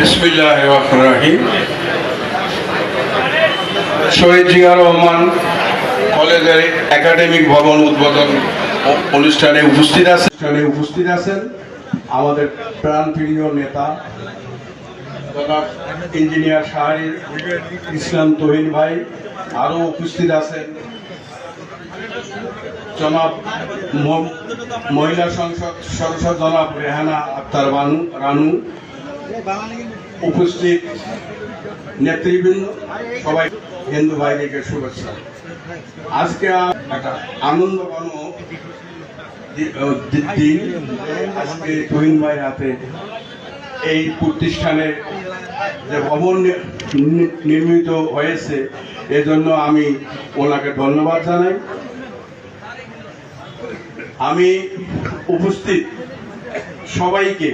বিসমিল্লাহির রহমানির রহিম। শহীদ জিয়া রহমান কলেজের একাডেমিক ভবন উদ্বোধন অনুষ্ঠানে উপস্থিত আছেন আমাদের প্রাণপ্রিয় নেতা জনাব ইঞ্জিনিয়ার শাহরির ইসলাম তহিন ভাই। আরও উপস্থিত আছেন জনাব মহিলা সংসদ সদস্য জনাব রেহানা আক্তার রানু, উপস্থিত নেতৃবৃন্দ, সবাই হিন্দু ভাইদেরকে শুভেচ্ছা। আজকে একটা আনন্দঘন দিন। আজকে তহিন ভাইয়ের হাতে এই প্রতিষ্ঠানের যে ভবন নির্মিত হয়েছে, এজন্য আমি ওনাকে ধন্যবাদ জানাই। আমি উপস্থিত সবাইকে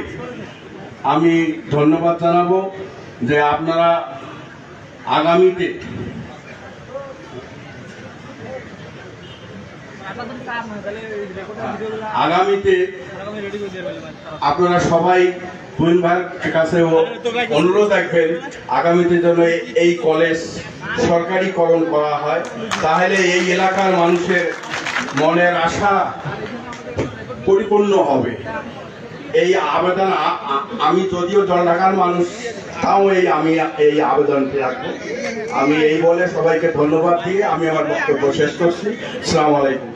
আমি ধন্যবাদ জানাবো যে আপনারা আগামীতে আপনারা সবাই তহিন ভাইয়ের কাছে অনুরোধ রাখবেন আগামীতে যেন এই কলেজ সরকারিকরণ করা হয়, তাহলে এই এলাকার মানুষের মনের আশা পরিপূর্ণ হবে। এই আবেদন আমি যদিও ঢাকার মানুষ, তাও আমি এই আবেদনটি রাখবো। আমি এই বলে সবাইকে ধন্যবাদ দিয়ে আমি আমার বক্তব্য শেষ করছি। আসসালামু আলাইকুম।